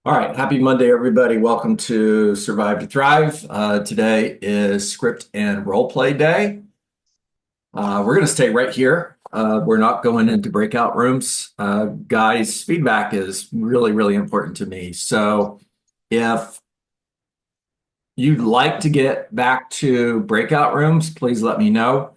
All right, happy Monday, everybody. Welcome to Survive to Thrive. Today is script and role play day. We're going to stay right here. We're not going into breakout rooms. Guys, feedback is really, really important to me. So if you'd like to get back to breakout rooms, please let me know.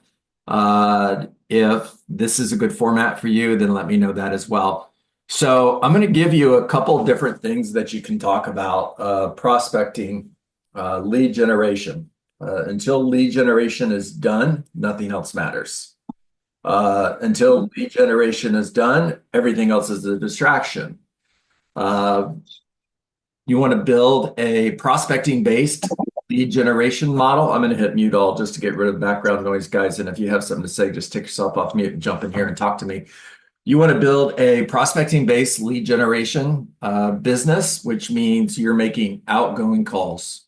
If this is a good format for you, then let me know that as well. So I'm going to give you a couple different things that you can talk about prospecting, lead generation. Until lead generation is done, nothing else matters. Until lead generation is done, everything else is a distraction. Uh, you want to build a prospecting-based lead generation model. I'm going to hit mute all just to get rid of background noise, guys. And if you have something to say, just take yourself off mute and jump in here and talk to me. You want to build a prospecting-based lead generation business, which means you're making outgoing calls.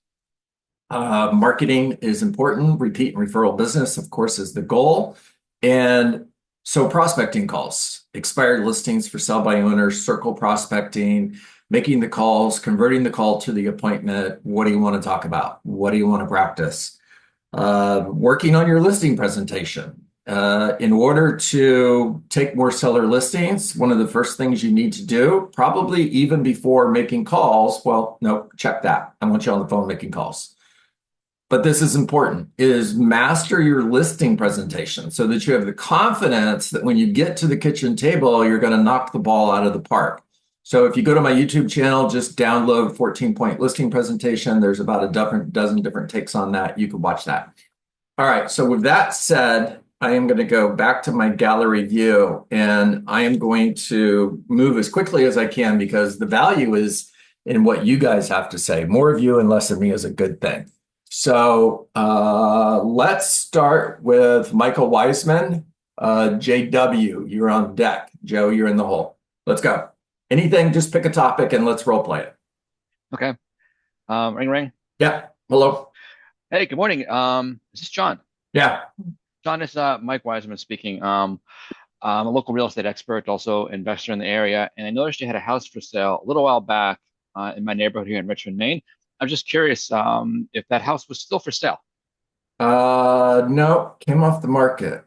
Marketing is important. Repeat and referral business, of course, is the goal. And so prospecting calls, expired listings for sell by owners, circle prospecting, making the calls, converting the call to the appointment. What do you want to talk about? What do you want to practice? Working on your listing presentation. In order to take more seller listings, one of the first things you need to do, probably even before making calls, well, no, check that. I want you on the phone making calls. But this is important, is master your listing presentation so that you have the confidence that when you get to the kitchen table, you're going to knock the ball out of the park. So if you go to my YouTube channel, just download 14-point listing presentation. There's about a dozen different takes on that. You can watch that. All right. So with that said, I am going to go back to my gallery view and I am going to move as quickly as I can because the value is in what you guys have to say. More of you and less of me is a good thing. So let's start with Michael Wiseman. JW, you're on deck. Joe, you're in the hole. Let's go. Anything, just pick a topic and let's role play it. Okay. Ring, ring. Yeah. Hello. Hey, good morning. Is this John? Yeah. John, it's Mike Wiseman speaking. I'm a local real estate expert, also investor in the area, and I noticed you had a house for sale a little while back in my neighborhood here in Richmond, Maine. I'm just curious if that house was still for sale. No, came off the market.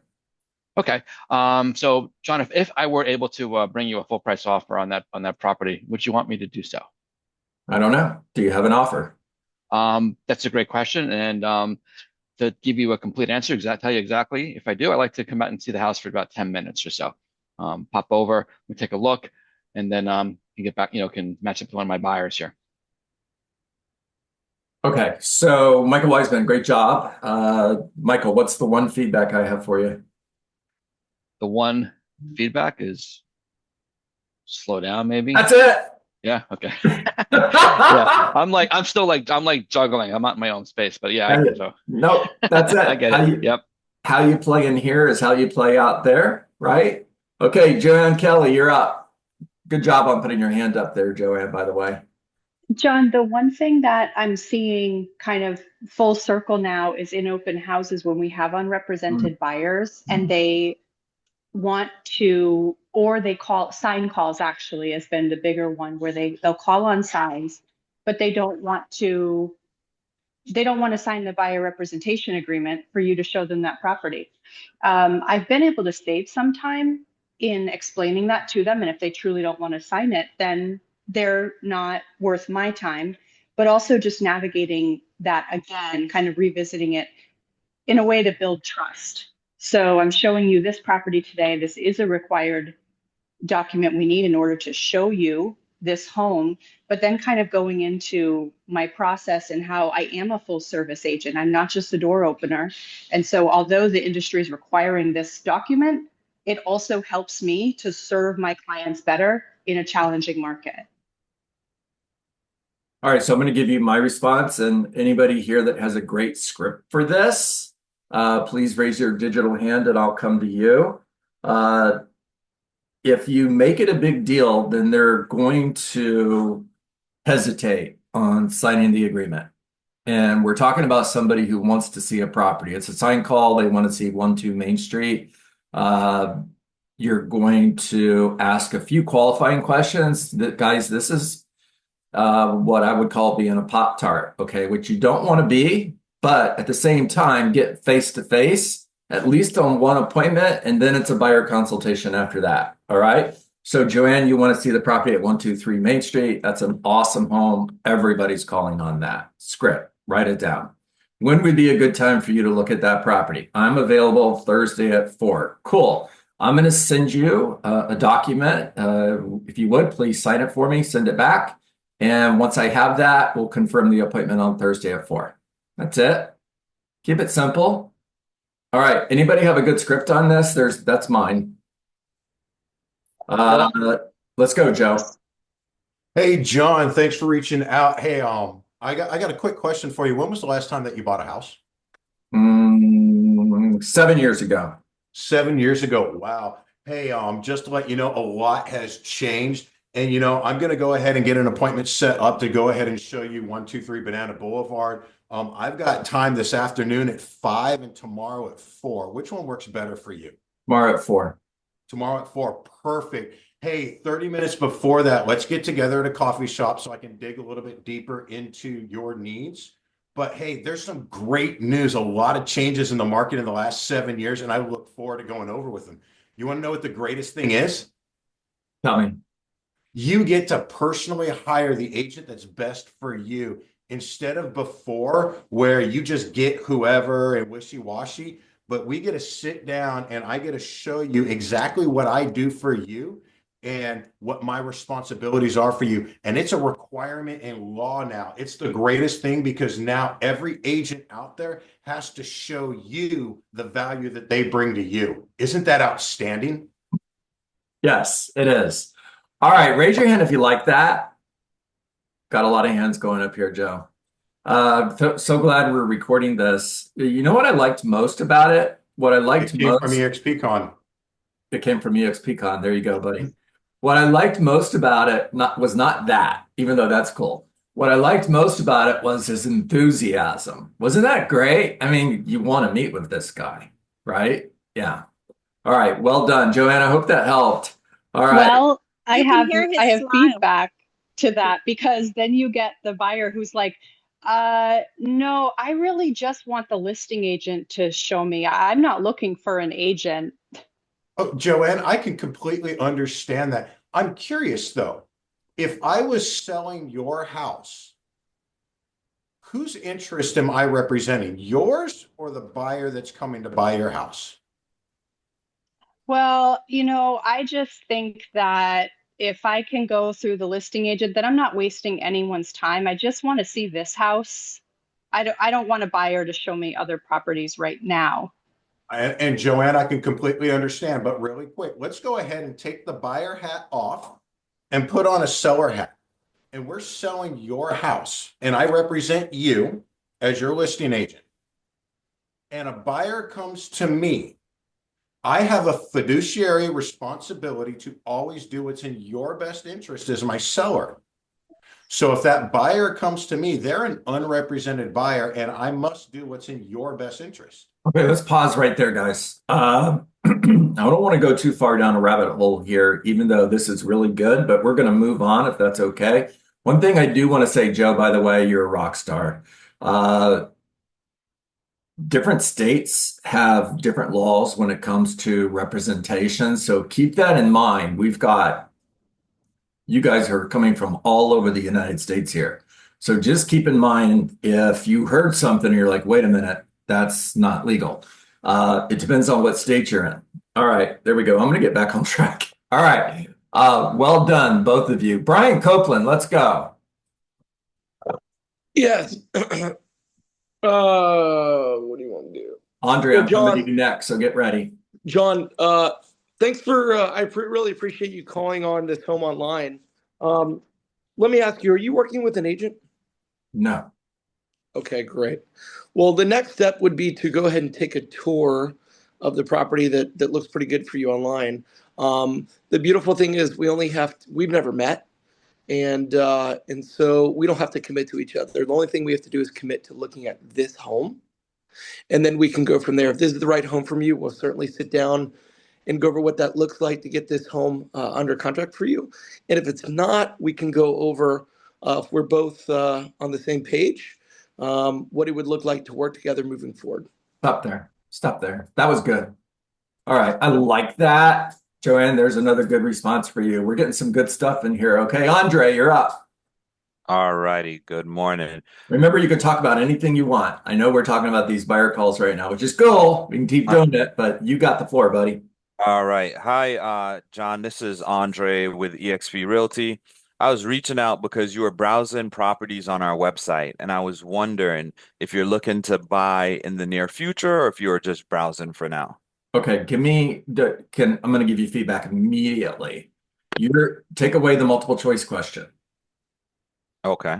Okay. So John, if I were able to bring you a full price offer on that property, would you want me to do so? I don't know. Do you have an offer? That's a great question, and to give you a complete answer, tell you exactly. If I do, I like to come out and see the house for about 10 minutes or so. Pop over, we take a look, and then you get back, can match up to one of my buyers here. Okay, so Michael Wiseman, great job. Michael, what's the one feedback I have for you? The one feedback is slow down, maybe. That's it. Yeah, okay. Yeah. I'm like juggling. I'm not in my own space, but yeah, I get so. No, that's it. I get it. Yep. How you play in here is how you play out there, right? Okay, Joanne Kelly, you're up. Good job on putting your hand up there, Joanne, by the way. John, the one thing that I'm seeing kind of full circle now is in open houses when we have unrepresented buyers and they want to, or they call sign calls actually has been the bigger one where they'll call on signs, but they don't want to sign the buyer representation agreement for you to show them that property. I've been able to save some time in explaining that to them. And if they truly don't want to sign it, then they're not worth my time, but also just navigating that again, kind of revisiting it in a way to build trust. So I'm showing you this property today. This is a required document we need in order to show you this home, but then kind of going into my process and how I am a full service agent. I'm not just a door opener. And so although the industry is requiring this document, it also helps me to serve my clients better in a challenging market. All right, so I'm going to give you my response, and anybody here that has a great script for this, please raise your digital hand and I'll come to you. If you make it a big deal, then they're going to hesitate on signing the agreement. And we're talking about somebody who wants to see a property. It's a sign call. They want to see 1-2 Main Street. You're going to ask a few qualifying questions. Guys, this is what I would call being a Pop-Tart, okay, which you don't want to be, but at the same time, get face to face, at least on one appointment, and then it's a buyer consultation after that. All right. So, Joanne, you want to see the property at 123 Main Street. That's an awesome home. Everybody's calling on that. Script, write it down. When would be a good time for you to look at that property? I'm available Thursday at 4. Cool. I'm going to send you a document. If you would, please sign it for me, send it back. And once I have that, we'll confirm the appointment on Thursday at 4. That's it. Keep it simple. All right. Anybody have a good script on this? That's mine. Let's go, Joe. Hey, John, thanks for reaching out. Hey, I got a quick question for you. When was the last time that you bought a house? 7 years ago. 7 years ago. Wow. Hey, just to let you know, a lot has changed. And I'm going to go ahead and get an appointment set up to go ahead and show you 123 Banana Boulevard. I've got time this afternoon at 5 and tomorrow at 4. Which one works better for you? Tomorrow at 4. Tomorrow at 4. Perfect. Hey, 30 minutes before that, let's get together at a coffee shop so I can dig a little bit deeper into your needs. But hey, there's some great news. A lot of changes in the market in the last 7 years, and I look forward to going over with them. You want to know what the greatest thing is? Tell me. You get to personally hire the agent that's best for you instead of before where you just get whoever and wishy-washy, but we get to sit down and I get to show you exactly what I do for you and what my responsibilities are for you. And it's a requirement in law now. It's the greatest thing because now every agent out there has to show you the value that they bring to you. Isn't that outstanding? Yes, it is. All right, raise your hand if you like that. Got a lot of hands going up here, Joe. So glad we're recording this. You know what I liked most about it? What I liked It came most from EXPCon. It came from EXPCon. There you go, buddy. What I liked most about it was not that, even though that's cool. What I liked most about it was his enthusiasm. Wasn't that great? I mean, you want to meet with this guy, right? Yeah. All right. Well done, Joanne. I hope that helped. All right. Well, I You can have hear his I have smile. feedback to that because then you get the buyer who's like, no, I really just want the listing agent to show me. I'm not looking for an agent. Oh, Joanne, I can completely understand that. I'm curious though, if I was selling your house, whose interest am I representing? Yours or the buyer that's coming to buy your house? Well, I just think that if I can go through the listing agent, then I'm not wasting anyone's time. I just want to see this house. I don't want a buyer to show me other properties right now. And Joanne, I can completely understand, but really quick, let's go ahead and take the buyer hat off and put on a seller hat. And we're selling your house, and I represent you as your listing agent. And a buyer comes to me. I have a fiduciary responsibility to always do what's in your best interest as my seller. So if that buyer comes to me, they're an unrepresented buyer, and I must do what's in your best interest. Okay, let's pause right there, guys. I don't want to go too far down a rabbit hole here, even though this is really good, but we're going to move on if that's okay. One thing I do want to say, Joe, by the way, you're a rock star. Different states have different laws when it comes to representation. So keep that in mind. You guys are coming from all over the United States here. So just keep in mind if you heard something and you're like, wait a minute, that's not legal. It depends on what state you're in. All right, there we go. I'm going to get back on track. All right. Well done, both of you. Brian Copeland, let's go. Yes. What do you want to do? Andrea, I'm John, coming to you next, so get ready. John, thanks for, really appreciate you calling on this home online. Let me ask you, are you working with an agent? No. Okay, great. Well, the next step would be to go ahead and take a tour of the property that looks pretty good for you online. The beautiful thing is we've never met. And so we don't have to commit to each other. The only thing we have to do is commit to looking at this home. And then we can go from there. If this is the right home for you, we'll certainly sit down and go over what that looks like to get this home under contract for you. And if it's not, we can go over if we're both on the same page, what it would look like to work together moving forward. Stop there. Stop there. That was good. All right. I like that. Joanne, there's another good response for you. We're getting some good stuff in here. Okay, Andre, you're up. All righty. Good morning. Remember, you can talk about anything you want. I know we're talking about these buyer calls right now, which is cool. We can keep doing it, but you got the floor, buddy. All right. Hi, John. This is Andre with eXp Realty. I was reaching out because you were browsing properties on our website, and I was wondering if you're looking to buy in the near future or if you were just browsing for now. Okay, I'm going to give you feedback immediately. Take away the multiple choice question. Okay.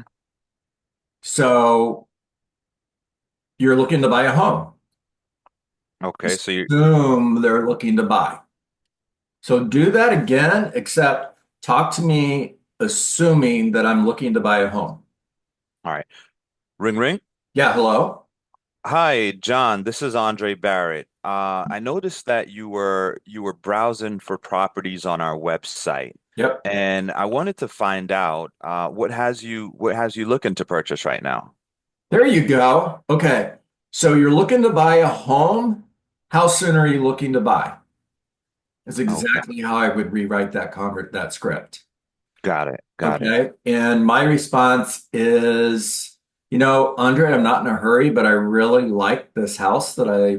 So you're looking to buy a home. Okay. So you Assume they're looking to buy. So do that again, except talk to me assuming that I'm looking to buy a home. all right. Ring ring. Yeah, hello. Hi, John. This is Andre Barrett. I noticed that you were browsing for properties on our website, Yep. and I wanted to find out what has you looking to purchase right now. There you go. Okay. So you're looking to buy a home. How soon are you looking to buy? That's Okay. exactly how I would rewrite that script. Got it. Got it. Okay. And my response is, Andre, I'm not in a hurry, but I really like this house that I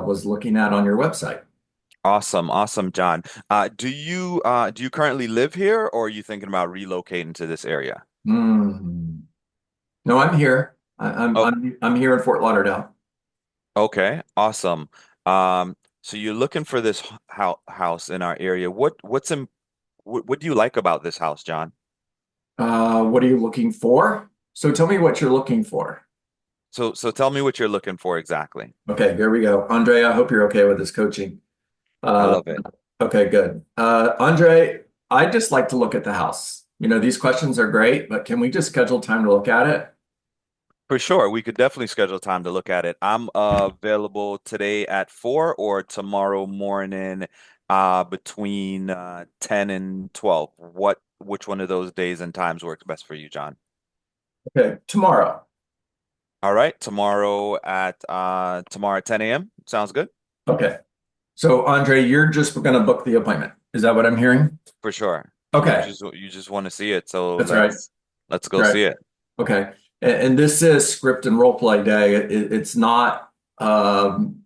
was looking at on your website. Awesome, awesome, John. Do you currently live here, or are you thinking about relocating to this area? Hmm. No, I'm here. Oh, I'm here in Fort Lauderdale. okay, awesome. So you're looking for this house in our area. What do you like about this house, John? What are you looking for? So tell me what you're looking for. So tell me what you're looking for exactly. Okay, here we go. Andre, I hope you're okay with this coaching. I Uh, love it. okay, good. Andre, I'd just like to look at the house. These questions are great, but can we just schedule time to look at it? For sure, we could definitely schedule time to look at it. I'm available today at 4 or tomorrow morning between 10 and 12. Which one of those days and times works best for you, John? Okay, tomorrow. All right, tomorrow at 10 a.m. Sounds good. Okay. So Andre, you're just going to book the appointment. Is that what I'm hearing? For sure. You Okay, just you just want to see it, so that's right. let's That's go right. see it. Okay. And this is script and role play day. It's not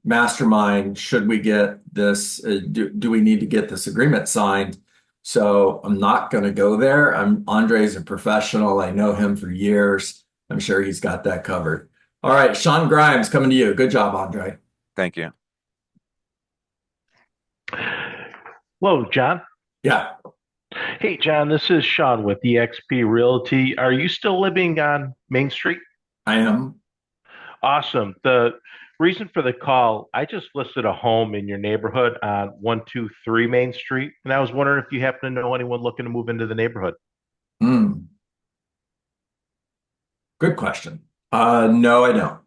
mastermind. Should we get this? Do we need to get this agreement signed? So I'm not going to go there. Andre's a professional. I know him for years. I'm sure he's got that covered. All right, Sean Grimes, coming to you. Good job, Andre. Thank you. Hello, John. Yeah, Hey, John, this is Sean with eXp Realty. Are you still living on Main Street? I am. Awesome. The reason for the call, I just listed a home in your neighborhood on 123 Main Street, and I was wondering if you happen to know anyone looking to move into the neighborhood. Hmm. Good question. No, I don't.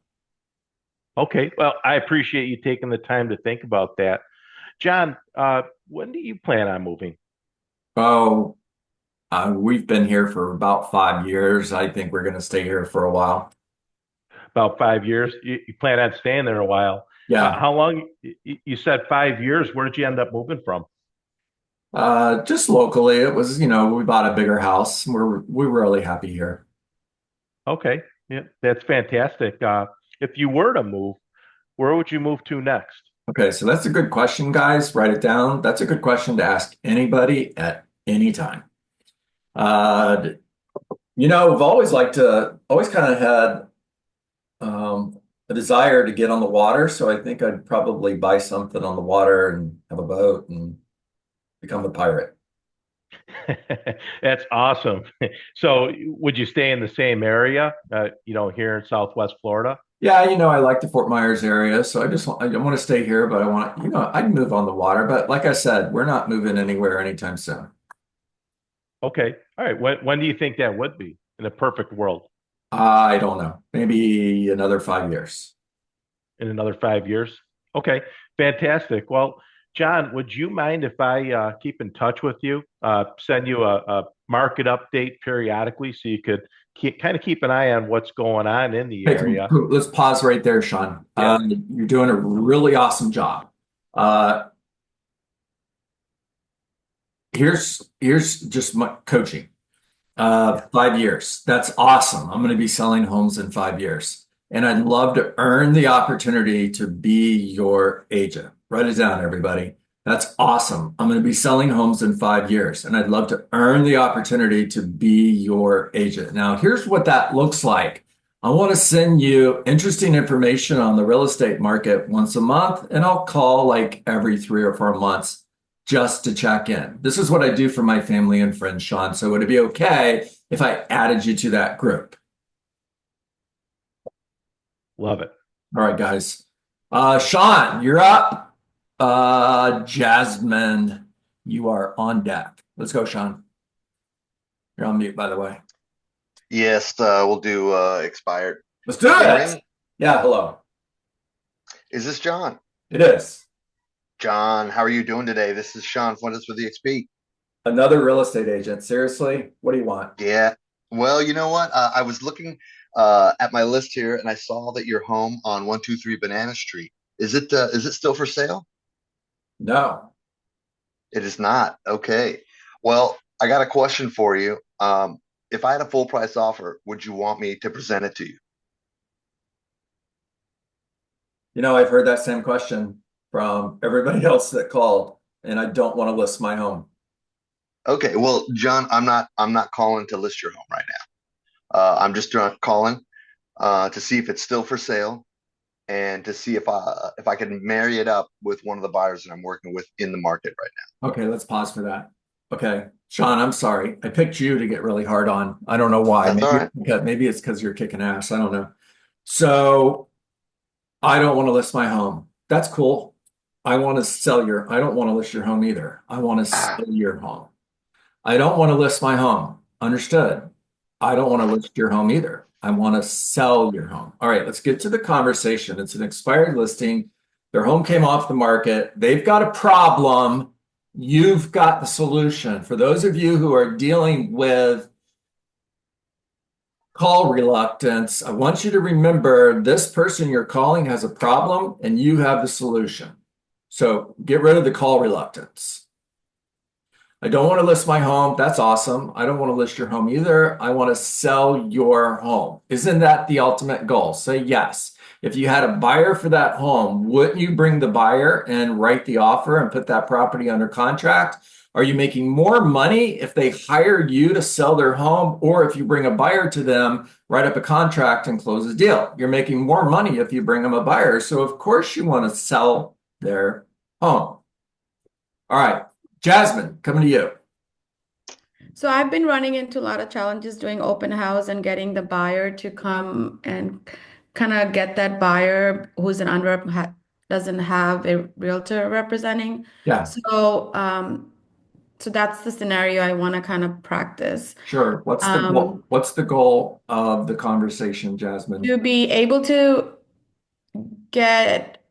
Okay, well, I appreciate you taking the time to think about that. John, when do you plan on moving? Oh, we've been here for about 5 years. I think we're going to stay here for a while. About 5 years? You plan on staying there a while. Yeah, How long? You said 5 years. Where did you end up moving from? just locally. It was, we bought a bigger house. We're really happy here. Okay, yeah, that's fantastic. If you were to move, where would you move to next? Okay, so that's a good question, guys. Write it down. That's a good question to ask anybody at any time. Uh, I've always kind of had a desire to get on the water. So I think I'd probably buy something on the water and have a boat and become a pirate. That's awesome. So, would you stay in the same area, here in Southwest Florida? Yeah, I like the Fort Myers area, so I don't want to stay here, but I want, I'd move on the water. But like I said, we're not moving anywhere anytime soon. Okay, all right. When do you think that would be in a perfect world? I don't know. Maybe another 5 years. In another 5 years? Okay, fantastic. Well, John, would you mind if I keep in touch with you, send you a market update periodically so you could keep an eye on what's going on in the Hey, area? let's pause right there, Sean. Yeah. You're doing a really awesome job. Uh, here's just my coaching. 5 years. That's awesome. I'm going to be selling homes in 5 years. And I'd love to earn the opportunity to be your agent. Write it down, everybody. That's awesome. I'm going to be selling homes in 5 years, and I'd love to earn the opportunity to be your agent. Now, here's what that looks like. I want to send you interesting information on the real estate market once a month, and I'll call like every 3 or 4 months just to check in. This is what I do for my family and friends, Sean. So would it be okay if I added you to that group? Love it. All right, guys. Sean, you're up. Jasmine, you are on deck. Let's go, Sean. You're on mute, by the way. Yes, we'll do expired. Let's do it. Yeah, hello. Is this John? It is. John, how are you doing today? This is Sean Fuentes with EXP. Another real estate agent. Seriously, what do you want? Yeah. Well, you know what? I was looking at my list here, and I saw that your home on 123 Banana Street. Is it still for sale? No. It is not. Okay. Well, I got a question for you. If I had a full price offer, would you want me to present it to you? You know, I've heard that same question from everybody else that called, and I don't want to list my home. Okay. Well, John, I'm not calling to list your home right now. I'm just calling to see if it's still for sale, and to see if I can marry it up with one of the buyers that I'm working with in the market right now. Okay, let's pause for that. Okay, Sean, I'm sorry. I picked you to get really hard on. I don't know why. That's all right. Maybe it's because you're kicking ass. I don't know. So I don't want to list my home. That's cool. I want to sell your, I don't want to list your home either. I want to sell your home. I don't want to list my home. Understood. I don't want to list your home either. I want to sell your home. All right, let's get to the conversation. It's an expired listing. Their home came off the market. They've got a problem. You've got the solution. For those of you who are dealing with call reluctance, I want you to remember this person you're calling has a problem and you have the solution. So get rid of the call reluctance. I don't want to list my home. That's awesome. I don't want to list your home either. I want to sell your home. Isn't that the ultimate goal? Say yes. If you had a buyer for that home, wouldn't you bring the buyer and write the offer and put that property under contract? Are you making more money if they hire you to sell their home, or if you bring a buyer to them, write up a contract and close a deal? You're making more money if you bring them a buyer. So of course you want to sell their home. All right. Jasmine, coming to you. So I've been running into a lot of challenges doing open house and getting the buyer to come and kind of get that buyer who's an doesn't have a realtor representing. Yeah, So that's the scenario I want to kind of practice. sure. What's the goal of the conversation, Jasmine? To be able to get,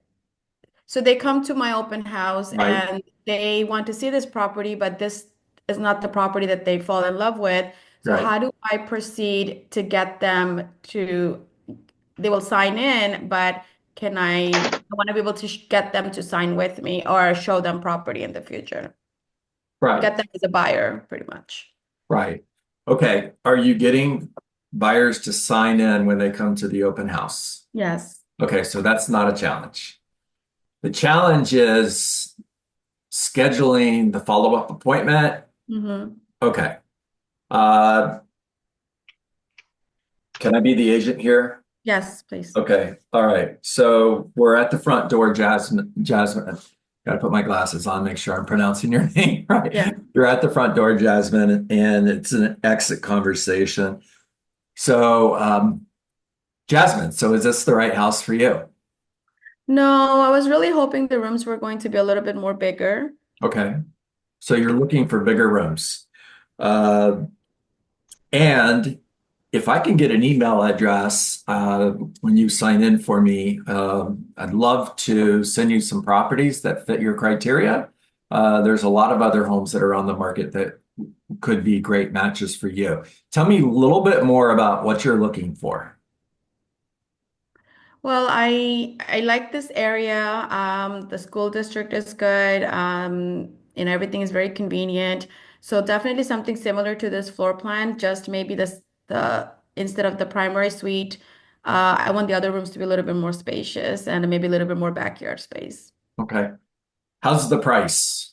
so they come to my open house Right. and they want to see this property, but this is not the property that they fall in love with. So Right. how do I proceed to get them to, they will sign in, but I want to be able to get them to sign with me or show them property in the future. Right. Get them as a buyer, pretty much. Right. Okay. Are you getting buyers to sign in when they come to the open house? Yes. Okay, so that's not a challenge. The challenge is scheduling the follow-up appointment. Mm-hmm. Okay. Can I be the agent here? Yes, please. Okay. All right. So we're at the front door, Jasmine. Got to put my glasses on, make sure I'm pronouncing your name right. Yeah. You're at the front door, Jasmine, and it's an exit conversation. So, Jasmine, so is this the right house for you? No, I was really hoping the rooms were going to be a little bit more bigger. Okay. So you're looking for bigger rooms. And if I can get an email address when you sign in for me, I'd love to send you some properties that fit your criteria. There's a lot of other homes that are on the market that could be great matches for you. Tell me a little bit more about what you're looking for. Well, I like this area. The school district is good. And everything is very convenient. So definitely something similar to this floor plan, just maybe the instead of the primary suite, I want the other rooms to be a little bit more spacious and maybe a little bit more backyard space. Okay. How's the price?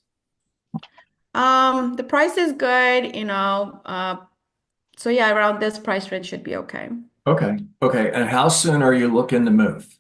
The price is good, so yeah, around this price range should be okay. Okay. Okay. And how soon are you looking to move?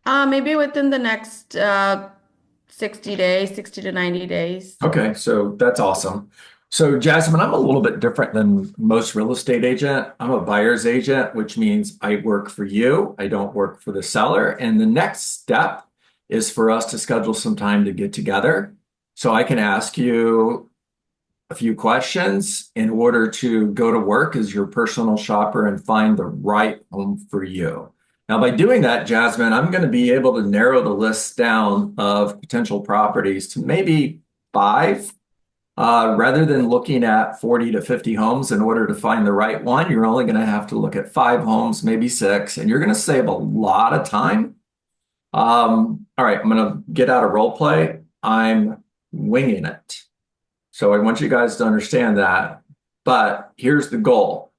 Maybe within the next 60 days, 60 to 90 days. Okay, so that's awesome. So Jasmine, I'm a little bit different than most real estate agent. I'm a buyer's agent, which means I work for you. I don't work for the seller. And the next step is for us to schedule some time to get together so I can ask you a few questions in order to go to work as your personal shopper and find the right home for you. Now, by doing that, Jasmine, I'm going to be able to narrow the list down of potential properties to maybe 5. Rather than looking at 40 to 50 homes in order to find the right one, you're only going to have to look at 5 homes, maybe 6, and you're going to save a lot of time. All right, I'm going to get out of role play. I'm winging it. So I want you guys to understand that. But here's the goal.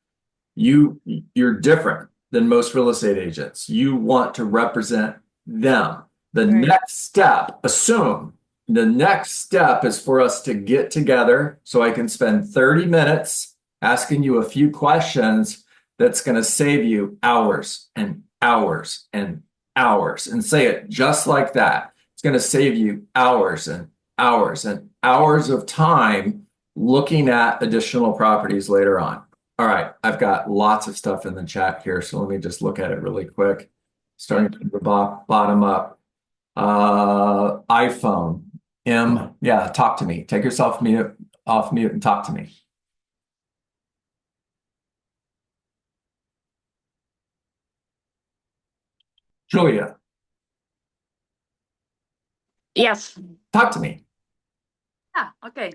You're different than most real estate agents. You want to represent them. The Right. next step, assume the next step is for us to get together so I can spend 30 minutes asking you a few questions that's going to save you hours and hours and hours. And say it just like that. It's going to save you hours and hours and hours of time looking at additional properties later on. All right, I've got lots of stuff in the chat here, so let me just look at it really quick. Starting from the bottom up. iPhone. Yeah, talk to me. Take yourself off mute and talk to me. Julia, Yes. talk to me. Okay.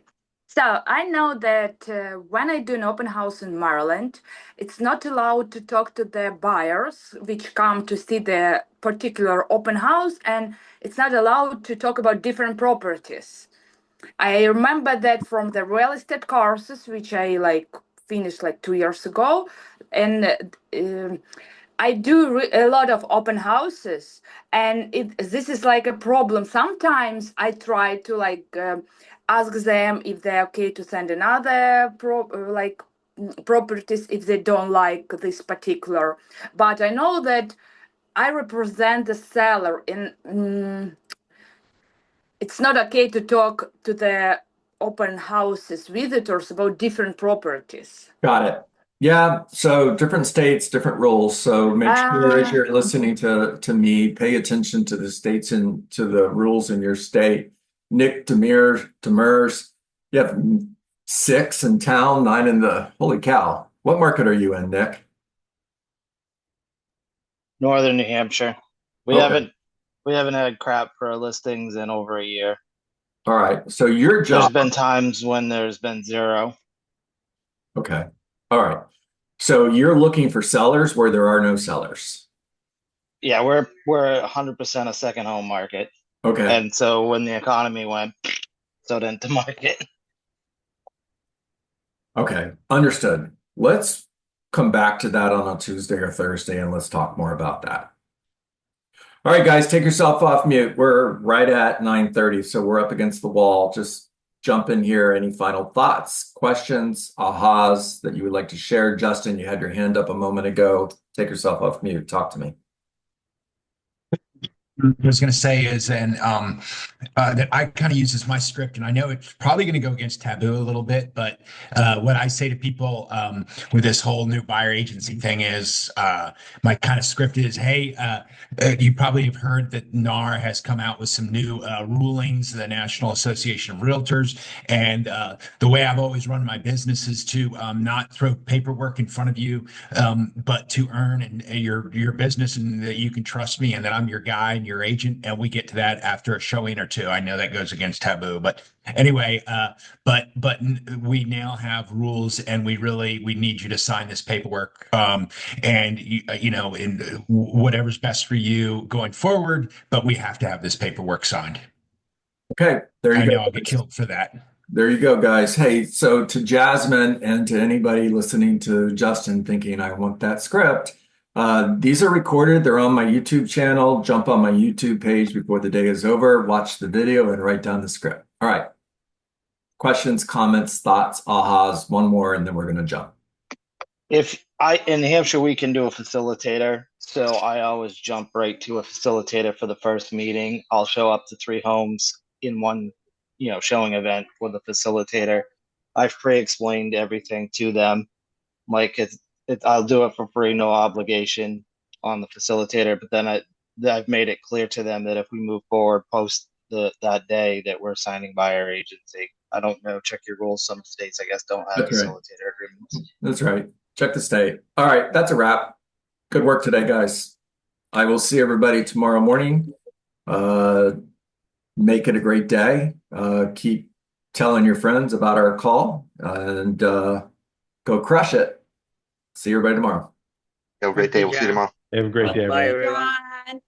So I know that when I do an open house in Maryland, it's not allowed to talk to the buyers which come to see the particular open house, and it's not allowed to talk about different properties. I remember that from the real estate courses, which I finished 2 years ago, and I do a lot of open houses, and this is like a problem. Sometimes I try to ask them if they're okay to send another properties if they don't like this particular. But I know that I represent the seller, and it's not okay to talk to the open houses visitors about different properties. Got it. Yeah, so different states, different rules. So make sure as you're listening to me, pay attention to the states and to the rules in your state. Nick Demers, you have 6 in town, 9 in the, holy cow. What market are you in, Nick? Northern New Hampshire. We Okay. haven't had crap for our listings in over a year. All right. So your There's job. been times when there's been 0. Okay. All right. So you're looking for sellers where there are no sellers. Yeah, we're 100% a second home market. Okay. And so when the economy went, so didn't the market. Okay. Understood. Let's come back to that on a Tuesday or Thursday and let's talk more about that. All right, guys, take yourself off mute. We're right at 9:30, so we're up against the wall. Just jump in here. Any final thoughts, questions, ahas that you would like to share? Justin, you had your hand up a moment ago. Take yourself off mute. Talk to me. I was going to say is, that I kind of use as my script, and I know it's probably going to go against taboo a little bit, but what I say to people with this whole new buyer agency thing is, my kind of script is, hey, you probably have heard that NAR has come out with some new rulings, the National Association of Realtors, and the way I've always run my business is to not throw paperwork in front of you, but to earn your business, and that you can trust me, and that I'm your guy and your agent, and we get to that after a showing or two. I know that goes against taboo, but anyway, we now have rules, and we need you to sign this paperwork, and in whatever's best for you going forward. But we have to have this paperwork signed. Okay, there you I go. know I'll get killed for that. There you go, guys. Hey, so to Jasmine and to anybody listening to Justin thinking, I want that script, these are recorded. They're on my YouTube channel. Jump on my YouTube page before the day is over, watch the video, and write down the script. All right. Questions, comments, thoughts, ahas, one more, and then we're going to jump. In New Hampshire, we can do a facilitator. So I always jump right to a facilitator for the first meeting. I'll show up to 3 homes in one, showing event with a facilitator. I've pre-explained everything to them. Like I'll do it for free, no obligation on the facilitator. But then I've made it clear to them that if we move forward post that day, that we're signing buyer agency. I don't know. Check your rules. Some states, I guess, don't have facilitator agreements. That's right. Check the state. All right. That's a wrap. Good work today, guys. I will see everybody tomorrow morning. Make it a great day. Keep telling your friends about our call, and go crush it. See everybody tomorrow. Have a great day. We'll see you tomorrow. Have a great day, Bye, everyone. everyone.